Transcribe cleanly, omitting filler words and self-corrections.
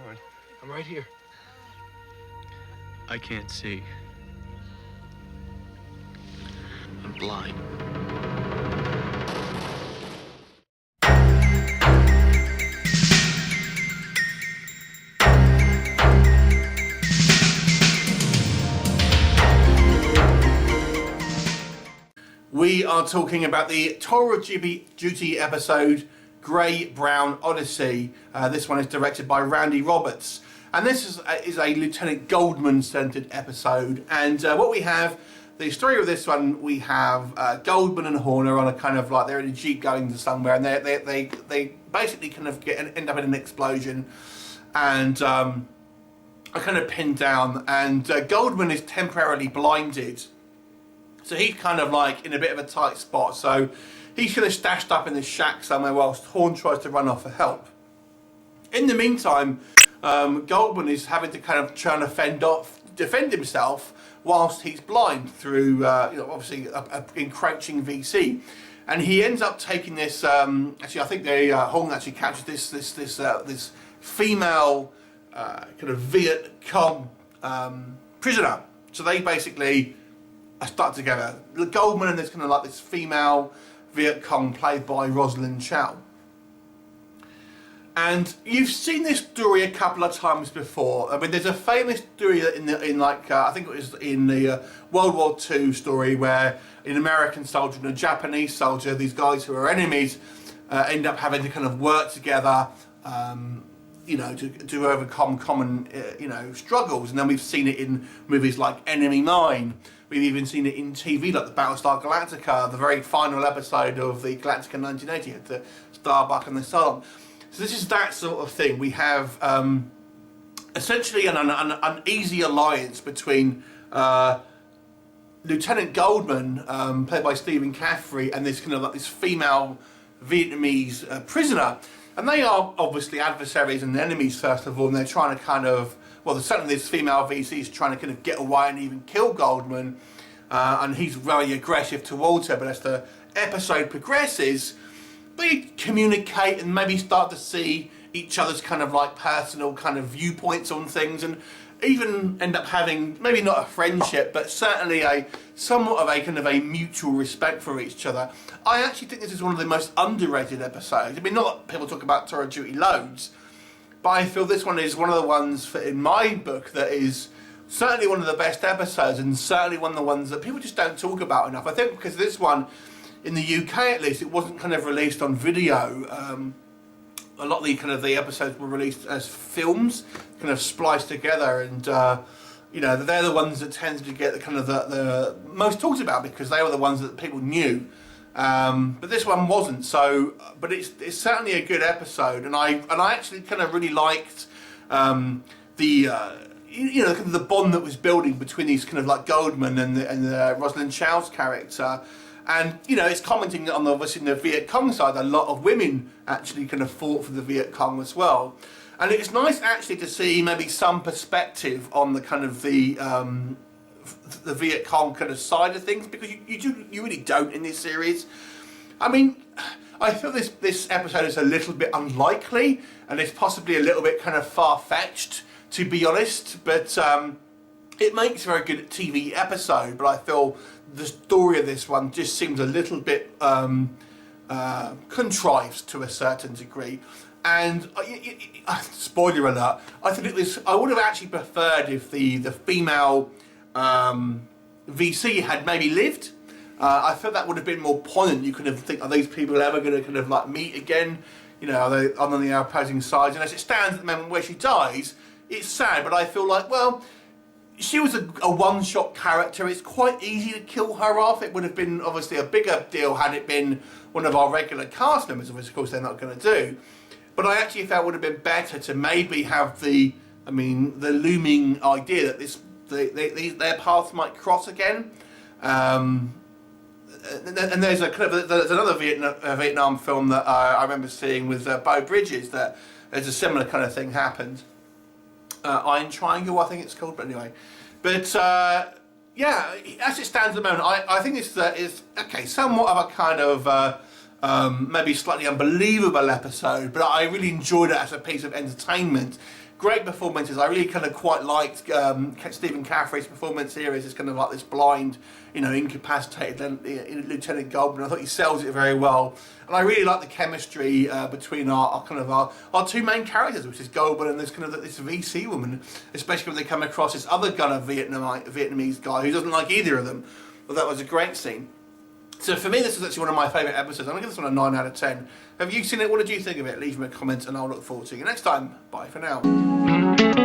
on. I'm right here. I can't see. I'm blind. We are talking about the Tour of Duty episode, Grey Brown Odyssey. This one is directed by Randy Roberts. And this is a Lieutenant Goldman-centered episode. And what we have, the story of this one, we have Goldman and Horner on a kind of like, they're in a Jeep going to somewhere, and they basically kind of end up in an explosion. And are kind of pinned down. And Goldman is temporarily blinded. So he's kind of like in a bit of a tight spot. So he's kind of stashed up in this shack somewhere whilst Horn tries to run off for help. In the meantime, Goldman is having to kind of try and defend himself whilst he's blind through, obviously a encroaching VC. And he ends up taking this. Actually, I think Horn actually captures this female kind of Viet Cong prisoner. So they basically start together. Goldman and there's kind of like this female Viet Cong played by Rosalind Chao. And you've seen this story a couple of times before. I mean, there's a famous story I think it was in the World War II story where an American soldier and a Japanese soldier, these guys who are enemies, end up having to kind of work together, to overcome common, struggles. And then we've seen it in movies like Enemy Mine. We've even seen it in TV, like the Battlestar Galactica, the very final episode of the Galactica 1980, at the Starbuck and the Sun. So this is that sort of thing. We have essentially an uneasy alliance between Lieutenant Goldman, played by Stephen Caffrey, and this kind of like this female Vietnamese prisoner. And they are obviously adversaries and enemies, first of all, and they're trying to kind of, well, certainly this female VC is trying to kind of get away and even kill Goldman, and he's very aggressive towards her. But as the episode progresses, they communicate and maybe start to see each other's kind of like personal kind of viewpoints on things, and even end up having maybe not a friendship, but certainly a somewhat of a kind of a mutual respect for each other. I actually think this is one of the most underrated episodes. I mean, not that people talk about Tour of Duty loads, but I feel this one is one of the ones, in my book, that is certainly one of the best episodes, and certainly one of the ones that people just don't talk about enough. I think because this one, in the UK at least, it wasn't kind of released on video. A lot of the episodes were released as films, kind of spliced together, and they're the ones that tended to get the most talked about because they were the ones that people knew. But this one wasn't. So, but it's certainly a good episode, and I actually kind of really liked the bond that was building between these kind of like Goldman and Rosalind Chow's character. And, it's commenting on obviously in the Viet Cong side, a lot of women actually kind of fought for the Viet Cong as well. And it's nice actually to see maybe some perspective on the kind of the Viet Cong kind of side of things, because you really don't in this series. I mean, I feel this episode is a little bit unlikely, and it's possibly a little bit kind of far-fetched, to be honest, but it makes a very good TV episode. But I feel the story of this one just seems a little bit contrived to a certain degree. And spoiler alert, I would have actually preferred if the female VC had maybe lived. I felt that would have been more poignant. You could have think, are these people ever going to kind of like meet again? Are they on the opposing sides? And as it stands at the moment where she dies, it's sad, but I feel like, well, she was a one-shot character. It's quite easy to kill her off. It would have been obviously a bigger deal had it been one of our regular cast members, which of course they're not going to do. But I actually felt it would have been better to maybe have the looming idea that their paths might cross again. And there's another Vietnam film that I remember seeing with Beau Bridges, that there's a similar kind of thing happened. Iron Triangle, I think it's called, but anyway. But yeah, as it stands at the moment, I think it's okay, somewhat of a kind of maybe slightly unbelievable episode, but I really enjoyed it as a piece of entertainment. Great performances. I really kind of quite liked Stephen Caffrey's performance here as this kind of like this blind, you know, incapacitated Lieutenant Goldman. I thought he sells it very well, and I really like the chemistry between our two main characters, which is Goldman and this kind of this VC woman, especially when they come across this other gunner Vietnamese guy who doesn't like either of them. But that was a great scene. So for me, this is actually one of my favourite episodes. I'm going to give this one a 9 out of 10. Have you seen it? What did you think of it? Leave me a comment and I'll look forward to you next time. Bye for now.